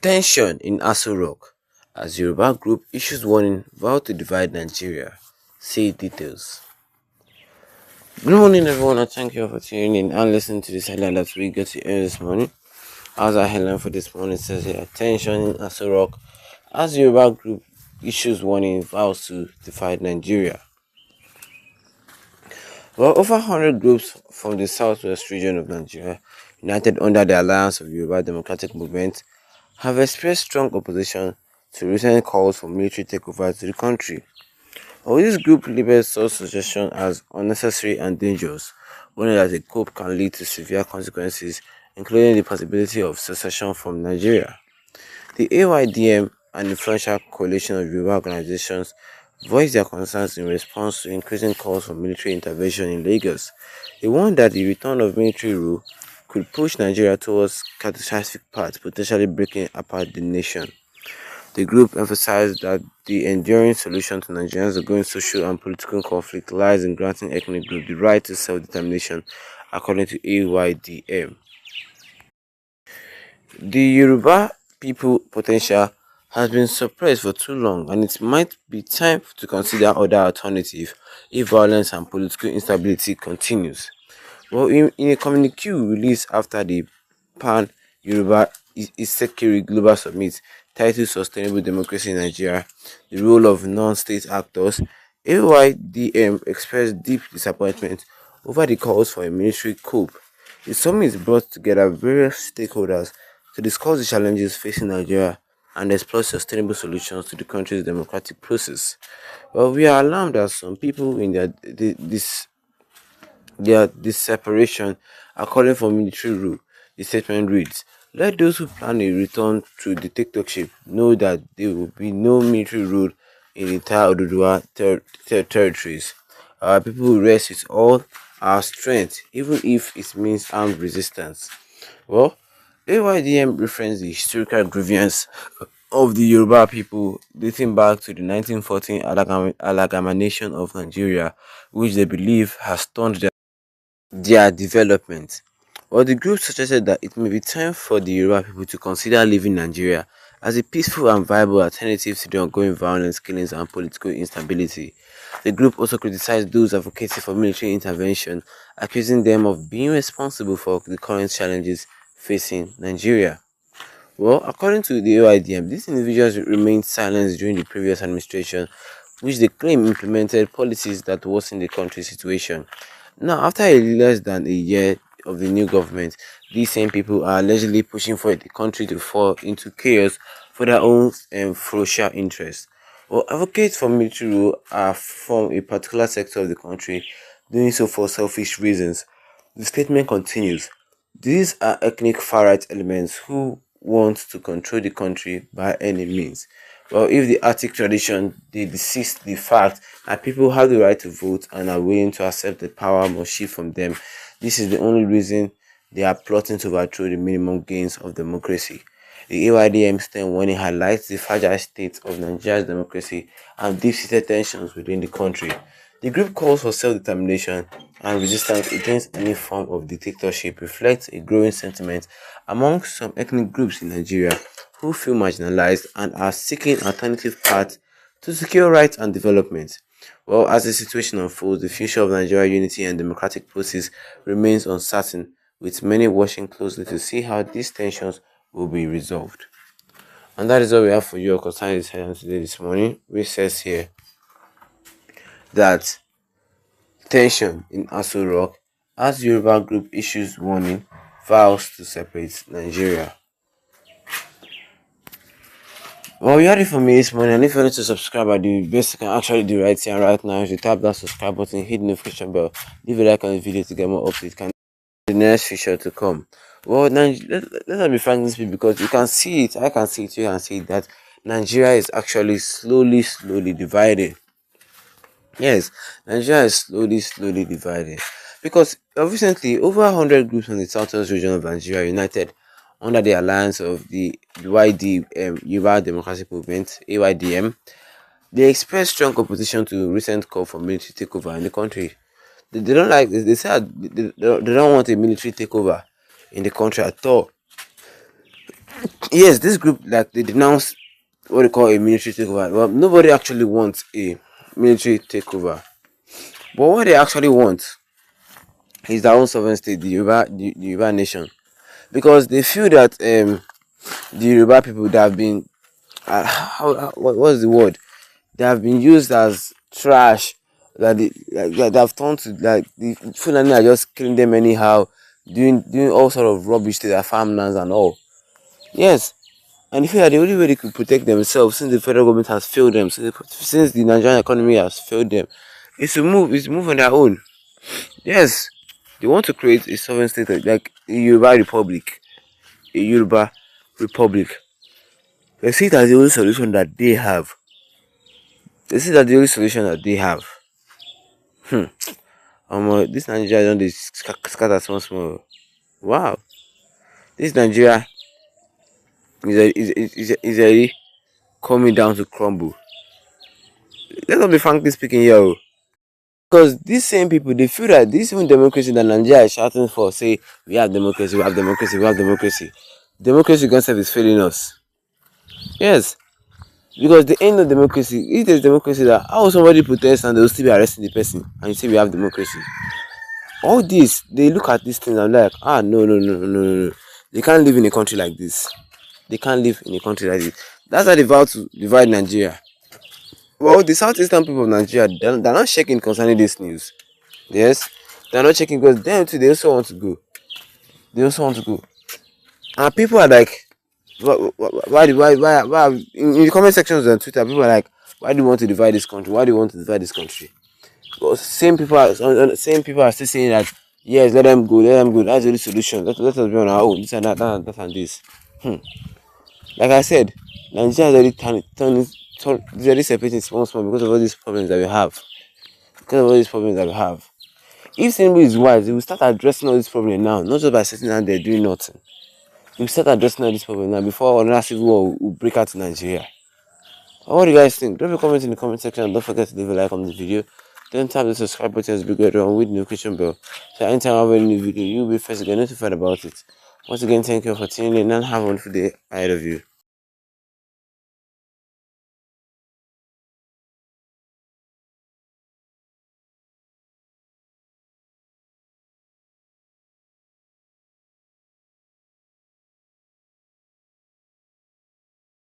Tension in Aso Rock as Yoruba group issues warning vow to divide Nigeria. See details. Good morning, everyone, and thank you for tuning in and listening to this headline that we got to hear this morning. As our headline for this morning says here, tension in Aso Rock as Yoruba group issues warning vows to divide Nigeria. Well, over 100 groups from the southwest region of Nigeria, united under the Alliance of Yoruba Democratic Movement, have expressed strong opposition to recent calls for military takeover to the country. While this group labels such suggestion as unnecessary and dangerous, warning that a coup can lead to severe consequences, including the possibility of secession from Nigeria. The AYDM, an influential coalition of Yoruba organizations, voiced their concerns in response to increasing calls for military intervention in Lagos. They warned that the return of military rule could push Nigeria towards catastrophic path, potentially breaking apart the nation. The group emphasized that the enduring solution to Nigeria's ongoing social and political conflict lies in granting ethnic groups the right to self-determination, according to AYDM. The Yoruba people potential has been suppressed for too long, and it might be time to consider other alternatives if violence and political instability continues. Well, in a communique released after the Pan Yoruba Isekiri Global Summit titled Sustainable Democracy in Nigeria, the role of non-state actors, AYDM expressed deep disappointment over the calls for a military coup. The summit brought together various stakeholders to discuss the challenges facing Nigeria and explore sustainable solutions to the country's democratic process. Well, we are alarmed that some people in this separation are calling for military rule. The statement reads, "Let those who plan a return to dictatorship know that there will be no military rule in the entire Oduduwa territories. Our people will rest with all our strength, even if it means armed resistance." Well, AYDM referenced the historical grievance of the Yoruba people dating back to the 1914 amalgamation of Nigeria, which they believe has stunned their development. While the group suggested that it may be time for the Yoruba people to consider leaving Nigeria as a peaceful and viable alternative to the ongoing violence, killings, and political instability. The group also criticized those advocating for military intervention, accusing them of being responsible for the current challenges facing Nigeria. Well, according to the OIDM, these individuals remained silent during the previous administration, which they claim implemented policies that worsened the country's situation. Now, after less than a year of the new government, these same people are allegedly pushing for the country to fall into chaos for their own social interests. Well, advocates for military rule are from a particular sector of the country, doing so for selfish reasons. The statement continues, "These are ethnic far right elements who want to control the country by any means." Well, if the Arctic tradition they insist the fact that people have the right to vote and are willing to accept the power must shift from them, this is the only reason they are plotting to overthrow the minimum gains of democracy. The AYDM stand warning highlights the fragile state of Nigeria's democracy and deep-seated tensions within the country. The group calls for self-determination and resistance against any form of dictatorship reflects a growing sentiment among some ethnic groups in Nigeria who feel marginalized and are seeking alternative paths to secure rights and development. Well, as the situation unfolds, the future of Nigeria unity and democratic process remains uncertain, with many watching closely to see how these tensions will be resolved. And that is all we have for you concerning this headline today this morning, which says here that tension in Aso Rock as Yoruba group issues warning vows to separate Nigeria. Well, you had it for me this morning, and if you want to subscribe, I do best you can actually do right here and right now. If you tap that subscribe button, hit the notification bell, leave a like on the video to get more updates. Can the next feature to come. Well, let's be frank this week because you can see it, I can see it, you can see it, that Nigeria is actually slowly divided. Yes, Nigeria is slowly divided because recently over 100 groups in the southwest region of Nigeria united under the alliance of the YD Yoruba Democratic Movement (AYDM). They expressed strong opposition to recent call for military takeover in the country. They don't like. They said they don't want a military takeover in the country at all. Yes, this group, like, they denounce what they call a military takeover. Well, nobody actually wants a military takeover, but what they actually want is their own sovereign state, the Yoruba nation, because they feel that the Yoruba people that have been what's the word? They have been used as trash. They have turned to, like, the Fulani are just killing them anyhow, doing all sort of rubbish to their farmlands and all. Yes, and they feel that the only way they could protect themselves, since the federal government has failed them, since the Nigerian economy has failed them, is to move on their own. Yes, they want to create a sovereign state, like a Yoruba republic, a Yoruba republic. They see it as the only solution that they have. They see that the only solution that they have. Hmm. This Nigeria don't dey scatter small small. Wow. This Nigeria is already coming down to crumble. Let's not be frankly speaking here. Oh. Because these same people, they feel that this even democracy that Nigeria is shouting for, say we have democracy, we have democracy, we have democracy. Democracy concept is failing us. Yes. Because there ain't no democracy. If there's democracy, that how will somebody protest and they'll still be arresting the person and you say we have democracy? All this, they look at these things and like, no, no, no, no, no, no. They can't live in a country like this. They can't live in a country like this. That's why they vow to divide Nigeria. Well, the southeastern people of Nigeria, they're not checking concerning this news. Yes, they're not checking because them too, they also want to go. They also want to go. And people are like, why in the comment sections on Twitter, people are like, why do you want to divide this country? Why do you want to divide this country? But same people are still saying that, yes, let them go, let them go. That's the only solution. Let us be on our own. This and that and this. Like I said, Nigeria is already is already separating small small because of all these problems that we have. Because of all these problems that we have. If Tinubu is wise, he will start addressing all these problems now, not just by sitting down there doing nothing. He will start addressing all these problems now before another civil war will break out in Nigeria. What do you guys think? Drop a comment in the comment section and don't forget to leave a like on this video. Then tap the subscribe button as big and with the notification bell. So anytime I have a new video, you'll be first to get notified about it. Once again, thank you for tuning in and have a wonderful day ahead of you.